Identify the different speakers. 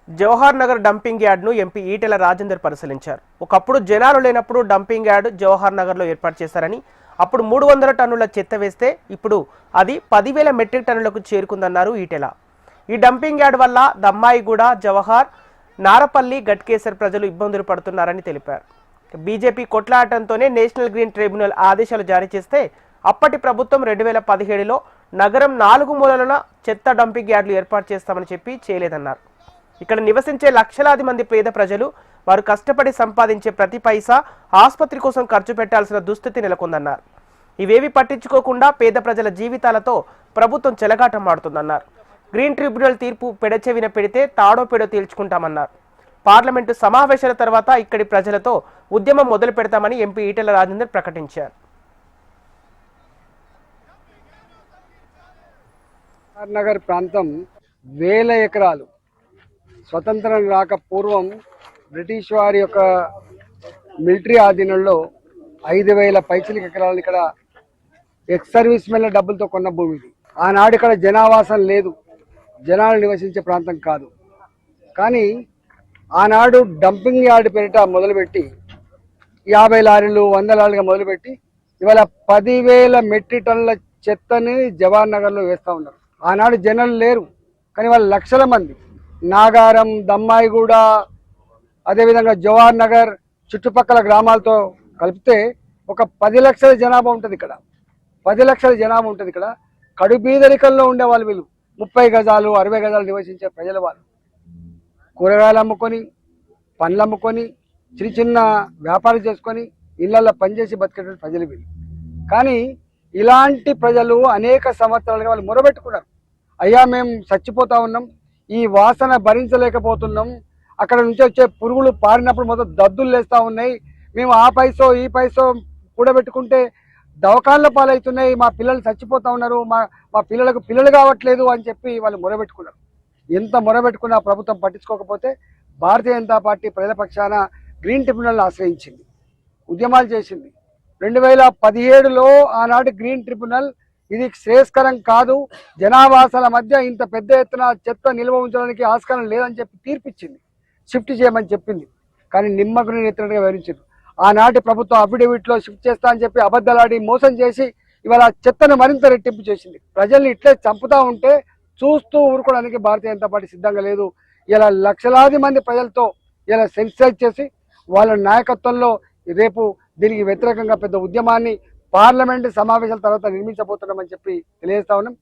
Speaker 1: Jawahar Nagar dumping యార్డ్ను MP Etela Rajender పరిశీలించారు. ఒకప్పుడు జనాలు లేనప్పుడు డంపింగ్ యార్డ్ జవహర్ నగర్లో ఏర్పాటు చేశారని, అప్పుడు 300 టన్నుల చెత్త వేస్తే ఇప్పుడు అది 10,000 మెట్రిక్ టన్నులకు చేరుకుందన్నారు ఈటెల. ఈ డంపింగ్ యార్డ్ వల్ల దమ్మాయిగూడ, జవహర్, నారపల్లి, గట్కేసర్ ప్రజలు ఇబ్బందులు పడుతున్నారని తెలిపారు. బీజేపీ కొట్లాటంతోనే నేషనల్ గ్రీన్ ట్రిబ్యునల్ ఆదేశాలు జారీ చేస్తే అప్పటి ప్రభుత్వం 2017లో నగరం 4 మూలల చెత్త డంపింగ్ యార్డులు ఏర్పాటు చేస్తామని చెప్పి చేయలేదన్నారు. ఇక్కడ నివసించే లక్షలాది మంది పేద ప్రజలు వారు కష్టపడి సంపాదించే ప్రతి పైసా ఆసుపత్రి కోసం ఖర్చు పెట్టాల్సిన దుస్థితి నెలకొందన్నారు. ఇవేవి పట్టించుకోకుండా పేద ప్రజల జీవితాలతో ప్రభుత్వం చెలగాటమాడుతుందన్నారు. గ్రీన్ ట్రిబ్యునల్ తీర్పు పెడచెవిన పెడితే తాడో పేడో తేల్చుకుంటామన్నారు. పార్లమెంటు సమావేశాల తర్వాత ఇక్కడి ప్రజలతో ఉద్యమం మొదలు పెడతామని ఎంపీ ఈటెల రాజేందర్ ప్రకటించారు.
Speaker 2: నగర్ ప్రాంతం వేల ఎకరాలు స్వతంత్రం రాక పూర్వం బ్రిటిష్ వారి యొక్క మిలిటరీ ఆధీనంలో 5,000 పైచిలిక ఎకరాలు ఇక్కడ ఎక్స్ సర్వీస్ మెన్ల డబ్బులతో కొన్న భూమి ఇది. ఆనాడు ఇక్కడ జనావాసం లేదు, జనాలు నివసించే ప్రాంతం కాదు. కానీ ఆనాడు డంపింగ్ యార్డ్ పేరిట మొదలుపెట్టి 50 లారీలు 100 లారీలుగా మొదలుపెట్టి ఇవాళ 10,000 మెట్రిక్ టన్నుల చెత్తని జవహర్ నగర్లో వేస్తూ ఉన్నారు. ఆనాడు జనాలు లేరు, కానీ వాళ్ళు లక్షల మంది నాగారం, దమ్మాయిగూడ, అదేవిధంగా జవహర్ నగర్ చుట్టుపక్కల గ్రామాలతో కలిపితే ఒక 10 లక్షల జనాభా ఉంటుంది ఇక్కడ. 10 లక్షల జనాభా ఉంటుంది ఇక్కడ. కడుబీదరికల్లో ఉండే వాళ్ళు వీళ్ళు 30 గజాలు 60 గజాలు నివసించే ప్రజల వాళ్ళు కూరగాయలు అమ్ముకొని, పండ్లు అమ్ముకొని, చిన్న చిన్న వ్యాపారం చేసుకొని ఇళ్లలో పనిచేసి బతికేటువంటి ప్రజలు వీళ్ళు. కానీ ఇలాంటి ప్రజలు అనేక సంవత్సరాలుగా వాళ్ళు మొరబెట్టుకున్నారు. అయ్యా మేము చచ్చిపోతా ఉన్నాం, ఈ వాసన భరించలేకపోతున్నాం, అక్కడ నుంచి వచ్చే పురుగులు పారినప్పుడు మొత్తం దద్దులు లేస్తూ ఉన్నాయి, మేము ఆ పైసో ఈ పైసో కూడబెట్టుకుంటే దవకాళ్ళ పాలవుతున్నాయి, మా పిల్లలు చచ్చిపోతూ ఉన్నారు, మా పిల్లలకు పిల్లలు కావట్లేదు అని చెప్పి వాళ్ళు మొరబెట్టుకున్నారు. ఎంత మొరబెట్టుకున్నా ప్రభుత్వం పట్టించుకోకపోతే భారతీయ జనతా పార్టీ ప్రజల పక్షాన గ్రీన్ ట్రిబ్యునల్ని ఆశ్రయించింది, ఉద్యమాలు చేసింది. 2017లో ఆనాటి గ్రీన్ ట్రిబ్యునల్ ఇది శ్రేయస్కరం కాదు, జనావాసాల మధ్య ఇంత పెద్ద ఎత్తున చెత్త నిల్వ ఉంచడానికి ఆస్కారం లేదని చెప్పి తీర్పిచ్చింది, షిఫ్ట్ చేయమని చెప్పింది. కానీ నిమ్మకు ఎత్తినట్టుగా వివరించింది. ఆనాటి ప్రభుత్వం అఫిడవిట్లో షిఫ్ట్ చేస్తా అని చెప్పి అబద్ధాలాడి మోసం చేసి ఇవాళ చెత్తను మరింత రెట్టింపు చేసింది. ప్రజల్ని ఇట్లే చంపుతా ఉంటే చూస్తూ ఊరుకోవడానికి భారతీయ జనతా పార్టీ సిద్ధంగా లేదు. ఇలా లక్షలాది మంది ప్రజలతో ఇలా సెన్సిటైజ్ చేసి వాళ్ళ నాయకత్వంలో రేపు దీనికి వ్యతిరేకంగా పెద్ద ఉద్యమాన్ని పార్లమెంటు సమావేశాల తర్వాత నిర్మించబోతున్నామని చెప్పి తెలియజేస్తా ఉన్నాం.